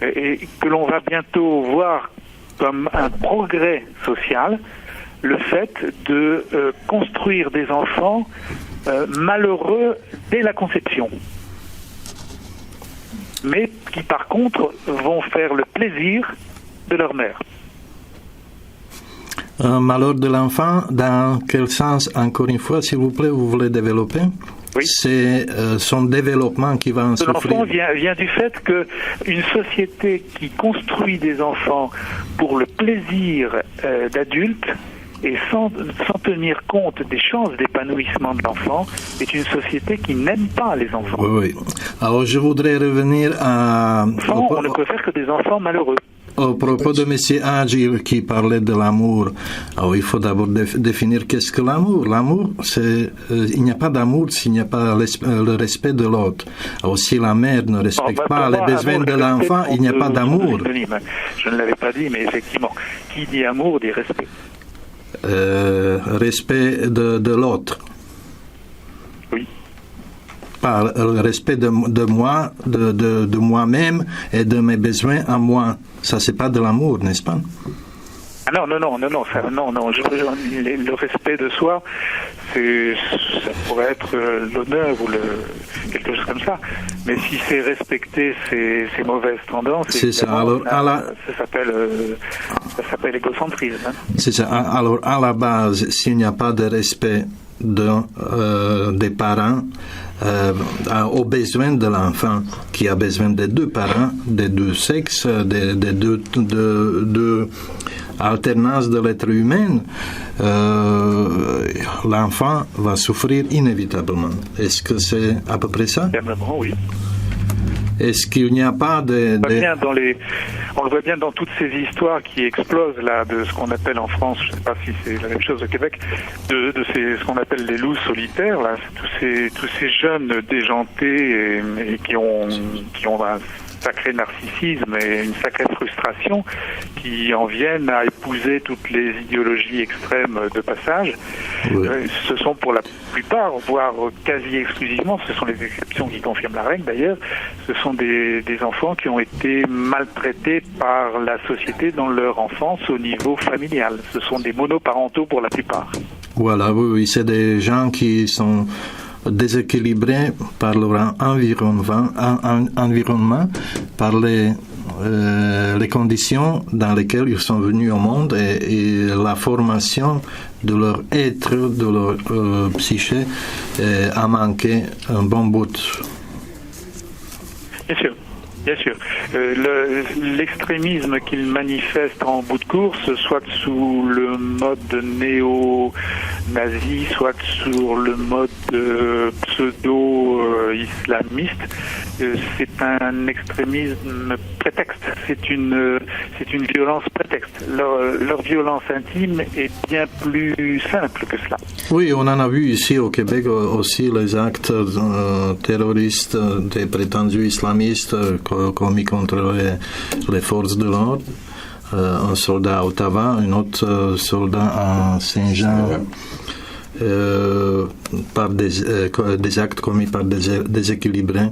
et que l'on va bientôt voir comme un progrès social le fait de construire des enfants malheureux dès la conception. mais qui par contre vont faire le plaisir de leur mère. Malheur de l'enfant, dans quel sens, encore une fois, s'il vous plaît, vous voulez développer? Oui. C'est son développement qui va en souffrir. L'enfant vient du fait qu'une société qui construit des enfants pour le plaisir d'adultes et sans tenir compte des chances d'épanouissement de l'enfant est une société qui n'aime pas les enfants. Oui. Alors je voudrais revenir à... On ne peut faire que des enfants malheureux. Au propos de M. Agir qui parlait de l'amour, alors il faut d'abord définir qu'est-ce que l'amour. L'amour, il n'y a pas d'amour s'il n'y a pas le respect de l'autre. Alors si la mère ne respecte pas les besoins de l'enfant, il n'y a pas d'amour. Je ne l'avais pas dit, mais effectivement, qui dit amour dit respect. Respect de l'autre. Oui. Pas le respect de moi, de moi-même et de mes besoins à moi. Ça, c'est pas de l'amour, n'est-ce pas? Ah non. Le respect de soi, ça pourrait être l'honneur ou quelque chose comme ça. Mais si c'est respecter ses mauvaises tendances, c'est ça. Alors, ça s'appelle égocentrisme. Hein. C'est ça. Alors, à la base, s'il n'y a pas de respect des parents, aux besoins de l'enfant qui a besoin des deux parents, des deux sexes, des deux alternances de l'être humain, l'enfant va souffrir inévitablement. Est-ce que c'est à peu près ça? Vraiment, oui. Est-ce qu'il n'y a pas de... On le voit bien dans toutes ces histoires qui explosent là, de ce qu'on appelle en France, je ne sais pas si c'est la même chose au Québec, ce qu'on appelle les loups solitaires, là, tous ces jeunes déjantés et qui ont un sacré narcissisme et une sacrée frustration, qui en viennent à épouser toutes les idéologies extrêmes de passage. Oui. Ce sont pour la plupart, voire quasi exclusivement, ce sont les exceptions qui confirment la règle d'ailleurs, ce sont des enfants qui ont été maltraités par la société dans leur enfance au niveau familial. Ce sont des monoparentaux pour la plupart. Voilà, oui, c'est des gens qui sont déséquilibrés par leur environnement, par les conditions dans lesquelles ils sont venus au monde et la formation de leur être, de leur psyché a manqué un bon bout. Bien sûr. Bien sûr. L'extrémisme qu'il manifeste en bout de course, soit sous le mode néo-nazi, soit sur le mode pseudo-islamiste, c'est un extrémisme prétexte. C'est une violence prétexte. Leur violence intime est bien plus simple que cela. Oui, on en a vu ici au Québec aussi les actes terroristes des prétendus islamistes commis contre les forces de l'ordre. Un soldat à Ottawa, un autre soldat à Saint-Jean, par des actes commis par des déséquilibrés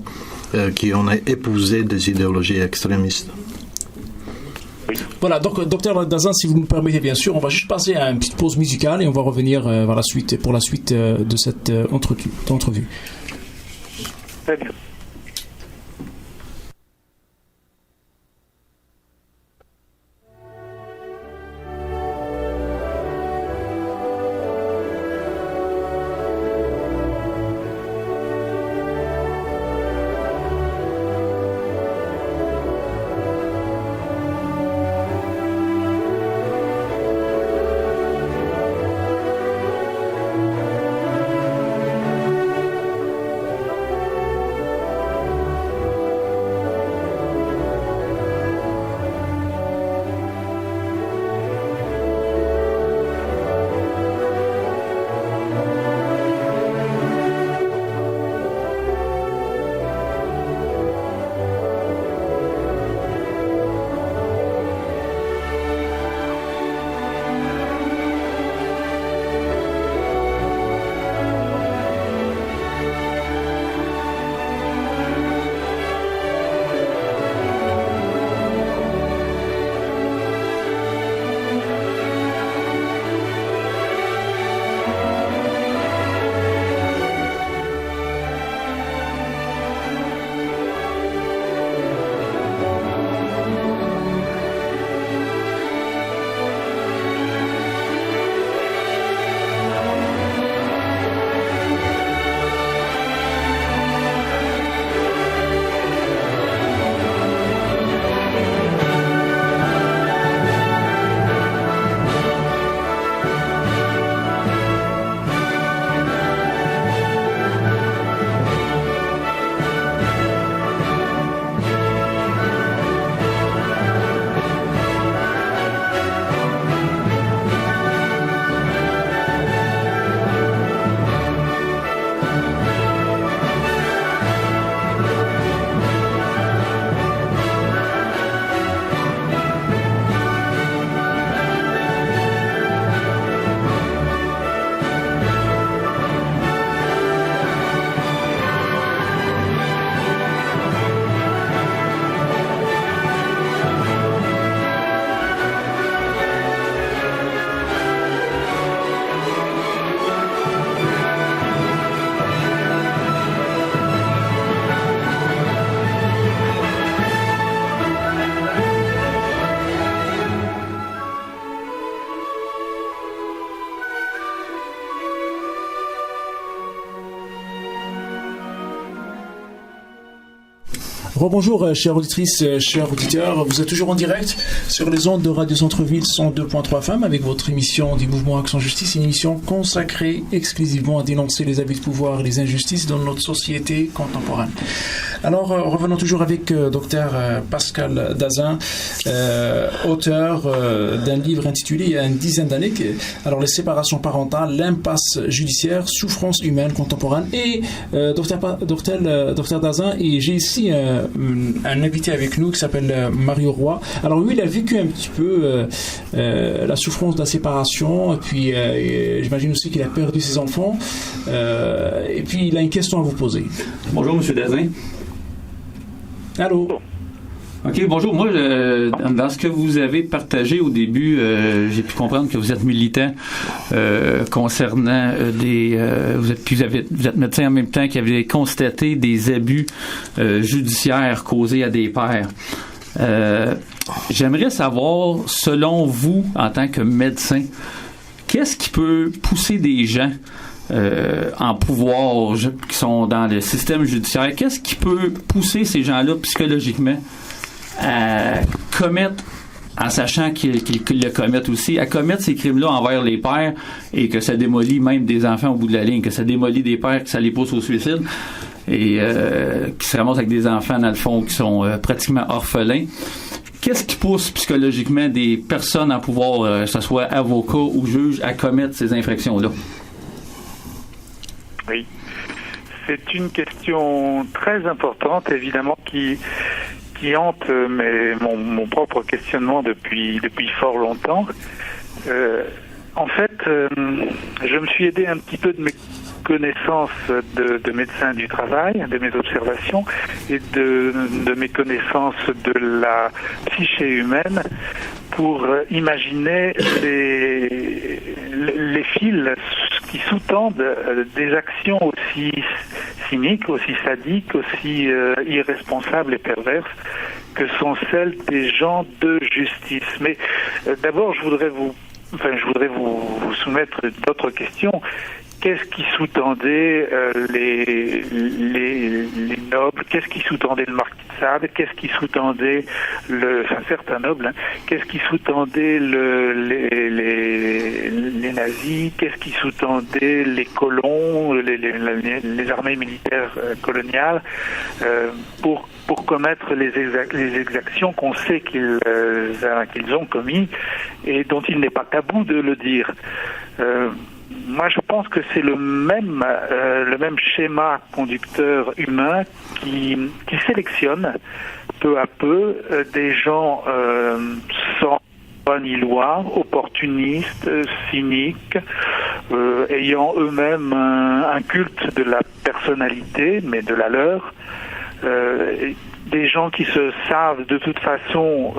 qui ont épousé des idéologies extrémistes. Voilà, donc docteur Dazan, si vous me permettez bien sûr, on va juste passer à une petite pause musicale et on va revenir pour la suite de cette entrevue. Très bien. Rebonjour, chères auditrices, chers auditeurs. Vous êtes toujours en direct sur les ondes de Radio Centre-Ville 102.3 FM avec votre émission du Mouvement Action Justice, une émission consacrée exclusivement à dénoncer les abus de pouvoir et les injustices dans notre société contemporaine. Alors, revenons toujours avec Dr Pascal Dazin, auteur d'un livre intitulé il y a une dizaine d'années, alors les séparations parentales, l'impasse judiciaire, souffrance humaine contemporaine. Et Dr Dazin, et j'ai ici un invité avec nous qui s'appelle Mario Roy. Alors lui, il a vécu un petit peu la souffrance de la séparation, et puis j'imagine aussi qu'il a perdu ses enfants, et puis il a une question à vous poser. Bonjour, M. Dazin. Allô? OK, bonjour. Moi, dans ce que vous avez partagé au début, j'ai pu comprendre que vous êtes militant concernant vous êtes médecin en même temps qui avez constaté des abus judiciaires causés à des pères. J'aimerais savoir, selon vous, en tant que médecin, qu'est-ce qui peut pousser des gens en pouvoir qui sont dans le système judiciaire, qu'est-ce qui peut pousser ces gens-là psychologiquement à commettre, en sachant qu'ils le commettent aussi, à commettre ces crimes-là envers les pères, et que ça démolit même des enfants au bout de la ligne, que ça démolit des pères, que ça les pousse au suicide, et qui se ramassent avec des enfants, dans le fond, qui sont pratiquement orphelins. Qu'est-ce qui pousse psychologiquement des personnes à pouvoir, que ce soit avocat ou juge, à commettre ces infractions-là? Oui, c'est une question très importante, évidemment, qui hante mon propre questionnement depuis fort longtemps. En fait, je me suis aidé un petit peu de mes connaissances de médecin du travail, de mes observations, et de mes connaissances de la psyché humaine pour imaginer les fils qui sous-tendent des actions aussi cyniques, aussi sadiques, aussi irresponsables et perverses que sont celles des gens de justice. Mais d'abord, je voudrais vous soumettre d'autres questions. Qu'est-ce qui sous-tendait les nobles? Qu'est-ce qui sous-tendait le marquis de Sade? Qu'est-ce qui soutendaient certains nobles? Qu'est-ce qui sous-tendait les nazis? Qu'est-ce qui sous-tendait les colons, les armées militaires coloniales pour commettre les exactions qu'on sait qu'ils ont commis et dont il n'est pas tabou de le dire? Moi, je pense que c'est le même schéma conducteur humain qui sélectionne peu à peu des gens sans foi ni loi, opportunistes, cyniques, ayant eux-mêmes un culte de la personnalité, mais de la leur. Des gens qui se savent de toute façon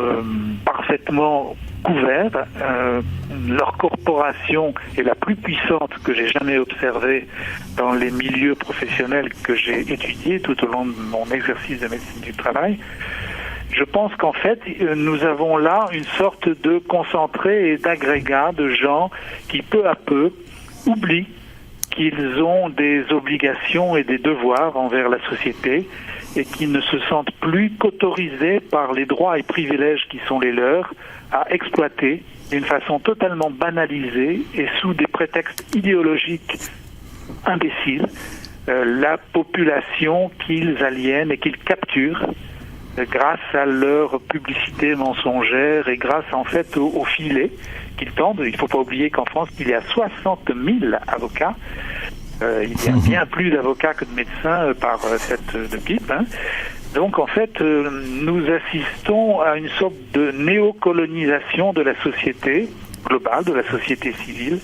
parfaitement couverts. Leur corporation est la plus puissante que j'ai jamais observée dans les milieux professionnels que j'ai étudiés tout au long de mon exercice de médecine du travail. Je pense qu'en fait, nous avons là une sorte de concentré et d'agrégat de gens qui peu à peu oublient qu'ils ont des obligations et des devoirs envers la société et qui ne se sentent plus qu'autorisés par les droits et privilèges qui sont les leurs à exploiter d'une façon totalement banalisée et sous des prétextes idéologiques imbéciles la population qu'ils aliènent et qu'ils capturent grâce à leur publicité mensongère et grâce en fait au filet qu'ils tendent. Il ne faut pas oublier qu'en France, il y a 60 000 avocats. Il y a bien plus d'avocats que de médecins par de pipe. Donc en fait, nous assistons à une sorte de néocolonisation de la société globale, de la société civile,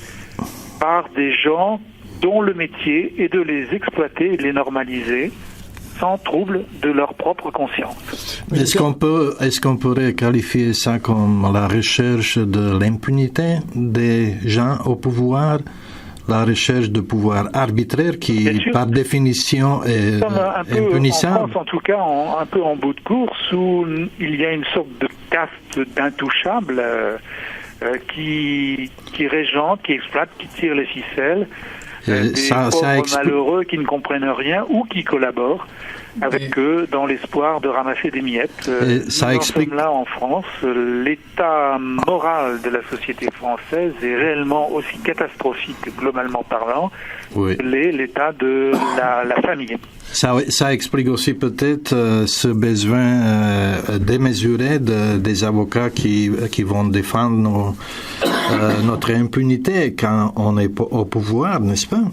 par des gens dont le métier est de les exploiter et de les normaliser sans trouble de leur propre conscience. Est-ce qu'on pourrait qualifier ça comme la recherche de l'impunité des gens au pouvoir? La recherche de pouvoir arbitraire qui, par définition, est impunissable. En France, en tout cas, un peu en bout de course, où il y a une sorte de caste d'intouchables qui régente, qui exploite, qui tire les ficelles, des pauvres malheureux qui ne comprennent rien ou qui collaborent. avec eux dans l'espoir de ramasser des miettes. Ça nous explique... en sommes là en France. L'état moral de la société française est réellement aussi catastrophique, globalement parlant, Oui. que l'état de la famille. Ça explique aussi peut-être ce besoin démesuré des avocats qui vont défendre notre impunité quand on est au pouvoir, n'est-ce pas?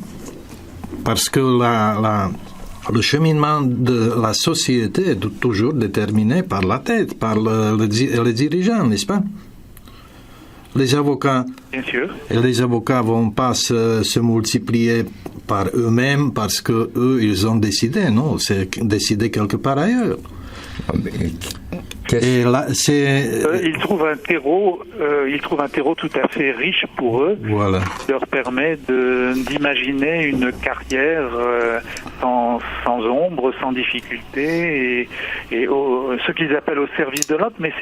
Parce que le cheminement de la société est toujours déterminé par la tête, par les dirigeants, n'est-ce pas? Les avocats, Bien sûr. et les avocats vont pas se multiplier par eux-mêmes parce que eux ils ont décidé, non, c'est décidé quelque part ailleurs. Et là, Ils trouvent un terreau tout à fait riche pour eux, voilà. qui leur permet d'imaginer une carrière sans ombre, sans difficulté, et ce qu'ils appellent au service de l'autre. Mais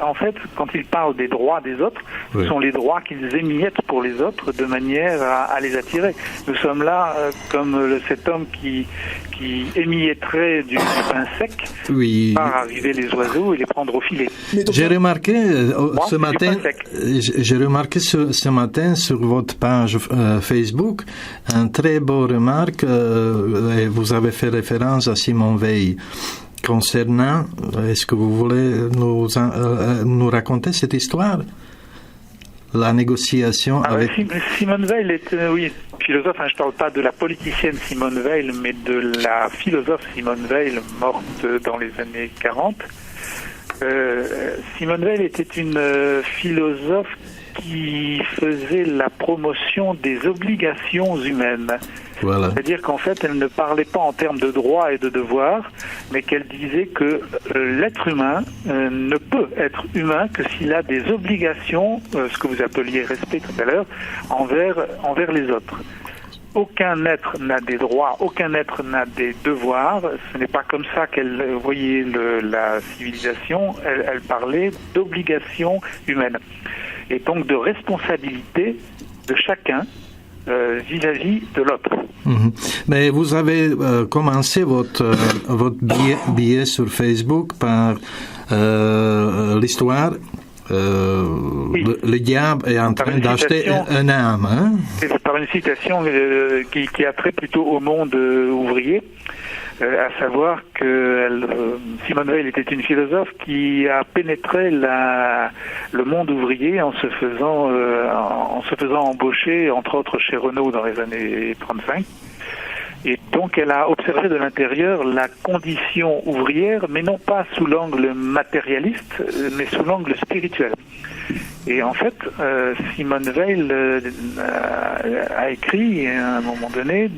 en fait, quand ils parlent des droits des autres, Oui. ce sont les droits qu'ils émiettent pour les autres de manière à les attirer. Nous sommes là comme cet homme qui émietterait du pain sec, Oui. par arriver les oiseaux et les prendre au filet. J'ai remarqué ce c'est matin, du pain sec. j'ai remarqué ce matin sur votre page Facebook un très beau remarque. Et vous avez fait référence à Simone Veil concernant. Est-ce que vous voulez nous raconter cette histoire? La négociation avec... Simone Veil est, oui, philosophe. Je ne parle pas de la politicienne Simone Veil, mais de la philosophe Simone Veil, morte dans les années 40. Simone Veil était une philosophe qui faisait la promotion des obligations humaines. Voilà. C'est-à-dire qu'en fait, elle ne parlait pas en termes de droits et de devoirs, mais qu'elle disait que l'être humain ne peut être humain que s'il a des obligations, ce que vous appeliez respect tout à l'heure, envers les autres. Aucun être n'a des droits, aucun être n'a des devoirs. Ce n'est pas comme ça qu'elle voyait la civilisation. Elle parlait d'obligations humaines et donc de responsabilité de chacun vis-à-vis de l'autre. Mais vous avez commencé votre billet sur Facebook par l'histoire. Oui. Le diable est en train d'acheter un âme. Hein? C'est par une citation qui a trait plutôt au monde ouvrier, à savoir que Simone Veil était une philosophe qui a pénétré le monde ouvrier en se faisant embaucher, entre autres chez Renault dans les années 35. Et donc elle a observé de l'intérieur la condition ouvrière, mais non pas sous l'angle matérialiste, mais sous l'angle spirituel. Et en fait, Simone Veil a écrit à un moment donné,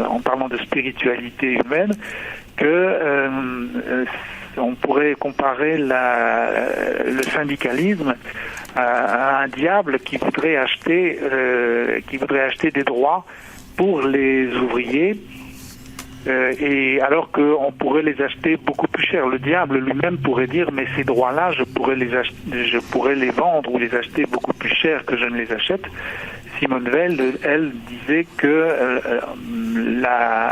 en parlant de spiritualité humaine, que on pourrait comparer le syndicalisme à un diable qui voudrait acheter des droits pour les ouvriers, et alors qu'on pourrait les acheter beaucoup plus cher. Le diable lui-même pourrait dire, mais ces droits-là, je pourrais les vendre ou les acheter beaucoup plus cher que je ne les achète. Simone Veil, elle, disait que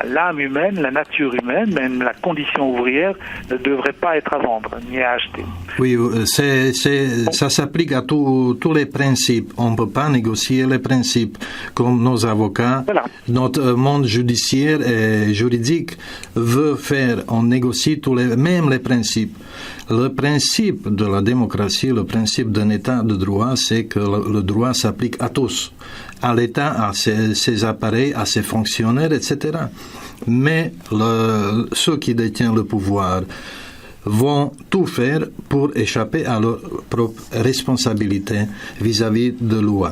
l'âme humaine, la nature humaine, même la condition ouvrière, ne devrait pas être à vendre ni à acheter. Oui, ça s'applique à tous les principes. On ne peut pas négocier les principes comme nos avocats. Voilà. Notre monde judiciaire et juridique veut faire. On négocie même les principes. Le principe de la démocratie, le principe d'un État de droit, c'est que le droit s'applique à tous, à l'État, à ses appareils, à ses fonctionnaires, etc. Mais ceux qui détiennent le pouvoir vont tout faire pour échapper à leur propre responsabilité vis-à-vis de la loi.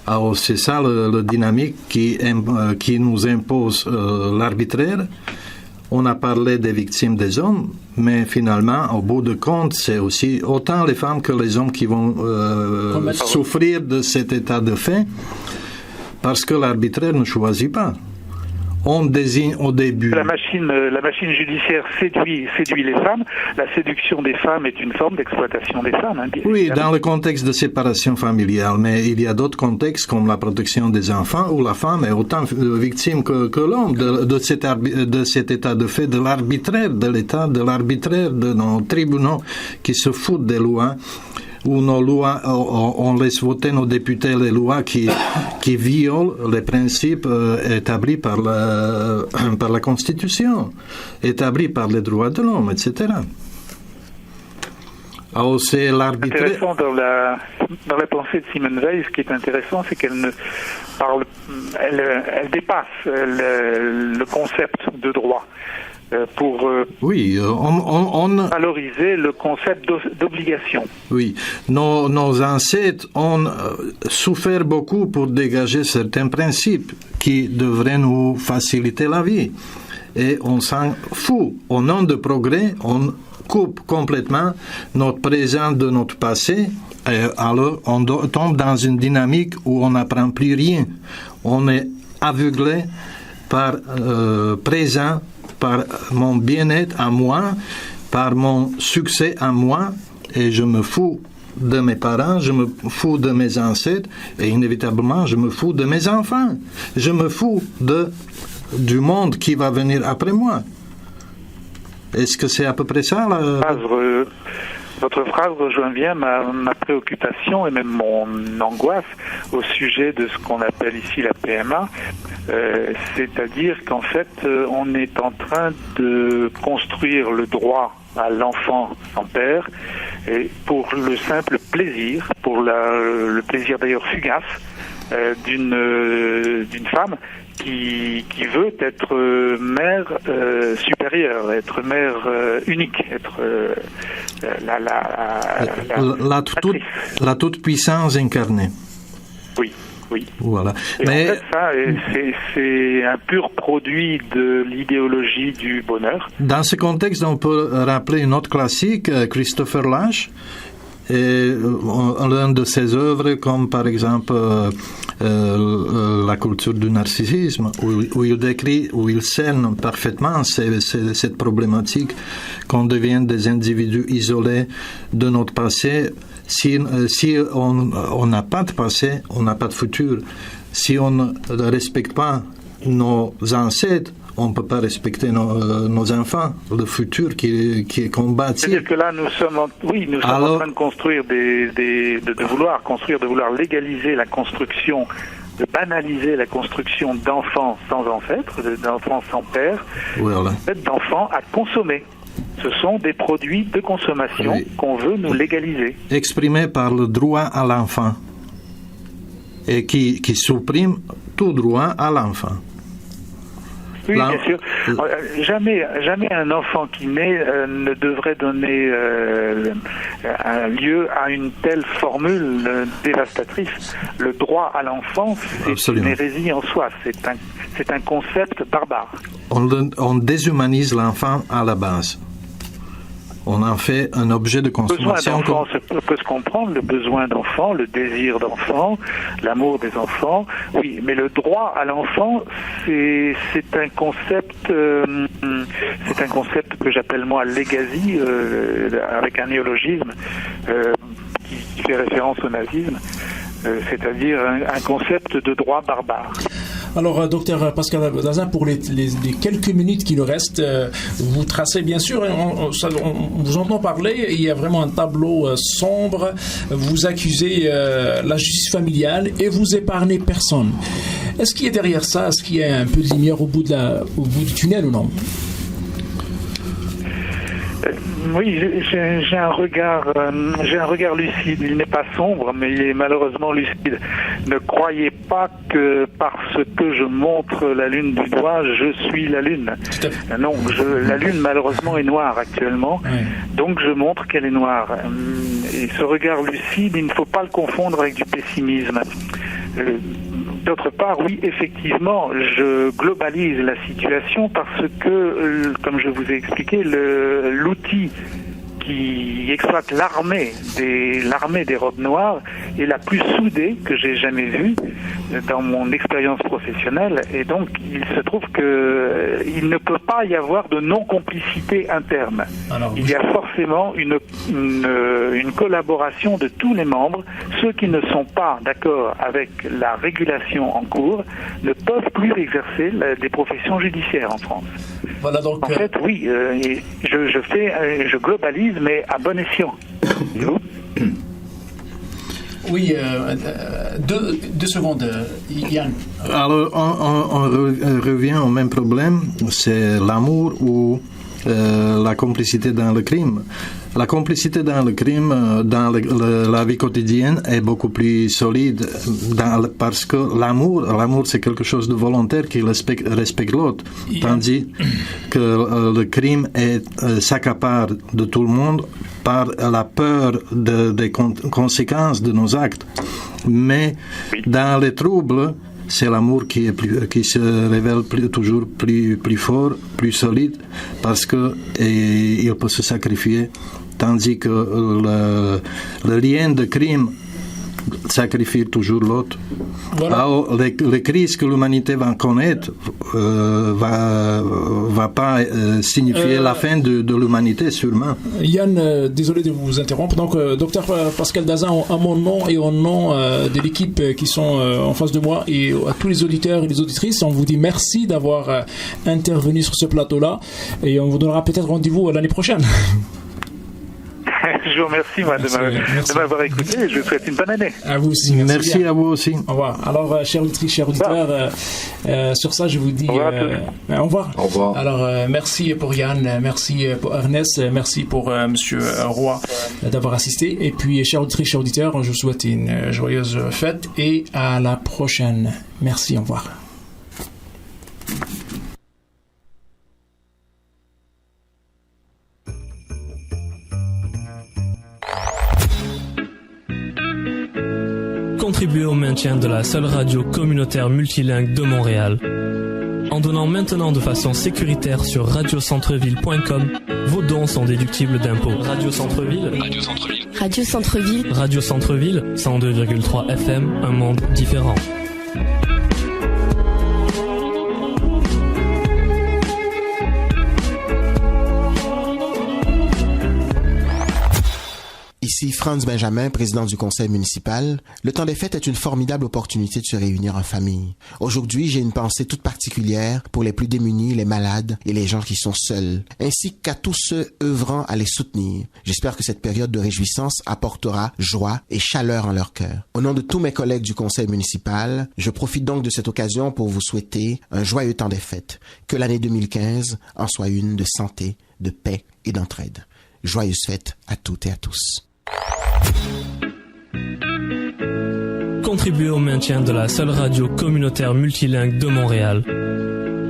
Alors c'est ça le dynamique qui nous impose l'arbitraire. On a parlé des victimes des hommes, mais finalement, au bout de compte, c'est aussi autant les femmes que les hommes qui vont souffrir de cet état de fait, parce que l'arbitraire ne choisit pas. on désigne au début. La machine judiciaire séduit les femmes. La séduction des femmes est une forme d'exploitation des femmes. Hein, oui, dans le contexte de séparation familiale, mais il y a d'autres contextes comme la protection des enfants où la femme est autant victime que l'homme de cet état de fait, de l'arbitraire de l'État, de l'arbitraire de nos tribunaux qui se foutent des lois. Où nos lois, on laisse voter nos députés les lois qui violent les principes établis par la Constitution, établis par les droits de l'homme, etc. Alors, c'est l'arbitraire. Intéressant dans la pensée de Simone Weil, ce qui est intéressant, c'est qu'elle elle dépasse le concept de droit. Pour valoriser le concept d'obligation. Oui, nos ancêtres ont souffert beaucoup pour dégager certains principes qui devraient nous faciliter la vie. Et on s'en fout. Au nom de progrès, on coupe complètement notre présent de notre passé. Et alors, on tombe dans une dynamique où on n'apprend plus rien. On est aveuglé par présent, par mon bien-être à moi, par mon succès à moi, et je me fous de mes parents, je me fous de mes ancêtres, et inévitablement, je me fous de mes enfants. Je me fous du monde qui va venir après moi. Est-ce que c'est à peu près ça Votre phrase rejoint bien ma préoccupation et même mon angoisse au sujet de ce qu'on appelle ici la PMA, c'est-à-dire qu'en fait, on est en train de construire le droit à l'enfant sans père et pour le simple plaisir, pour le plaisir d'ailleurs fugace d'une femme qui veut être mère supérieure, être mère unique, être la toute-puissance incarnée. Oui. Voilà. Mais en fait, ça, c'est un pur produit de l'idéologie du bonheur. Dans ce contexte, on peut rappeler une autre classique, Christopher Lasch, et l'une de ses œuvres, comme par exemple la culture du narcissisme, où il décrit, où il cerne parfaitement cette problématique qu'on devient des individus isolés de notre passé. Si on n'a pas de passé, on n'a pas de futur. Si on ne respecte pas nos ancêtres, on ne peut pas respecter nos enfants, le futur qu'on bâtit. C'est-à-dire que là, nous sommes en train de construire de vouloir légaliser la construction, de banaliser la construction d'enfants sans ancêtres, d'enfants sans père, voilà. D'enfants à consommer. Ce sont des produits de consommation qu'on veut nous légaliser. Exprimés par le droit à l'enfant et qui supprime tout droit à l'enfant. Oui, bien sûr. Jamais un enfant qui naît ne devrait donner un lieu à une telle formule dévastatrice. Le droit à l'enfant, c'est une hérésie en soi. C'est un concept barbare. On déshumanise l'enfant à la base. On en fait un objet de consommation. Le besoin d'enfant peut se comprendre, le besoin d'enfant, le désir d'enfant, l'amour des enfants. Oui, mais le droit à l'enfant, c'est un concept que j'appelle moi legacy, avec un néologisme qui fait référence au nazisme, c'est-à-dire un concept de droit barbare. Alors, docteur Pascal Dazin, pour les quelques minutes qui nous restent, vous tracez, bien sûr, on vous entend parler, il y a vraiment un tableau sombre, vous accusez la justice familiale et vous épargnez personne. Est-ce qu'il y a derrière ça, est-ce qu'il y a un peu de lumière au bout du tunnel ou non? Oui, j'ai un regard lucide. Il n'est pas sombre, mais il est malheureusement lucide. Ne croyez pas que parce que je montre la lune du doigt, je suis la lune. Non, la lune malheureusement est noire actuellement, donc je montre qu'elle est noire. Et ce regard lucide, il ne faut pas le confondre avec du pessimisme. D'autre part, oui, effectivement, je globalise la situation parce que, comme je vous ai expliqué, l'outil qui exploite l'armée des robes noires est la plus soudée que j'ai jamais vue dans mon expérience professionnelle. Et donc, il se trouve que il ne peut pas y avoir de non-complicité interne. Alors, il y a forcément une collaboration de tous les membres. Ceux qui ne sont pas d'accord avec la régulation en cours ne peuvent plus exercer des professions judiciaires en France. Voilà, donc, en fait, oui, je globalise, mais à bon escient. Et vous ? Oui, 2 secondes, Yann. Alors, on revient au même problème, c'est l'amour ou la complicité dans le crime. La complicité dans le crime, dans la vie quotidienne, est beaucoup plus solide parce que l'amour, c'est quelque chose de volontaire qui respecte l'autre. Tandis que le crime s'accapare de tout le monde par la peur des conséquences de nos actes. Mais dans les troubles, c'est l'amour qui se révèle toujours plus fort, plus solide, parce que il peut se sacrifier, tandis que le lien de crime sacrifie toujours l'autre. Voilà. Alors, les crises que l'humanité va connaître va pas signifier la fin de l'humanité, sûrement. Yann, désolé de vous interrompre. Donc, docteur Pascal Dazan, à mon nom et au nom de l'équipe qui sont en face de moi et à tous les auditeurs et les auditrices, on vous dit merci d'avoir intervenu sur ce plateau-là et on vous donnera peut-être rendez-vous l'année prochaine. Je vous remercie, moi, de m'avoir écouté et je vous souhaite une bonne année. À vous aussi. Merci à vous aussi. Au revoir. Alors, chers auditrices, chers auditeurs, sur ça, je vous dis au revoir. Au revoir. Alors, merci pour Yann, merci pour Ernest, merci pour Monsieur Roy d'avoir assisté. Et puis, chers auditrices, chers auditeurs, je vous souhaite une joyeuse fête et à la prochaine. Merci, au revoir. Contribuez au maintien de la seule radio communautaire multilingue de Montréal. En donnant maintenant de façon sécuritaire sur radiocentreville.com, vos dons sont déductibles d'impôts. Radio Centreville. Radio Centreville. Radio Centreville. Radio Centreville, 102,3 FM, un monde différent. Ici Franz Benjamin, président du conseil municipal. Le temps des fêtes est une formidable opportunité de se réunir en famille. Aujourd'hui, j'ai une pensée toute particulière pour les plus démunis, les malades et les gens qui sont seuls, ainsi qu'à tous ceux œuvrant à les soutenir. J'espère que cette période de réjouissance apportera joie et chaleur en leur cœur. Au nom de tous mes collègues du conseil municipal, je profite donc de cette occasion pour vous souhaiter un joyeux temps des fêtes. Que l'année 2015 en soit une de santé, de paix et d'entraide. Joyeuses fêtes à toutes et à tous. Contribuez au maintien de la seule radio communautaire multilingue de Montréal.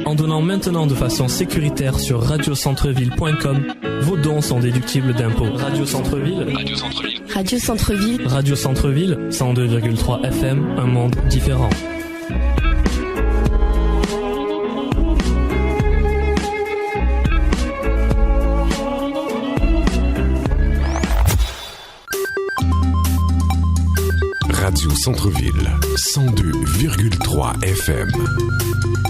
En donnant maintenant de façon sécuritaire sur radiocentreville.com, vos dons sont déductibles d'impôts. Radio Centreville. Radio Centreville. Radio Centreville. Radio Centreville, 102,3 FM, un monde différent. Radio Centreville, 102,3 FM.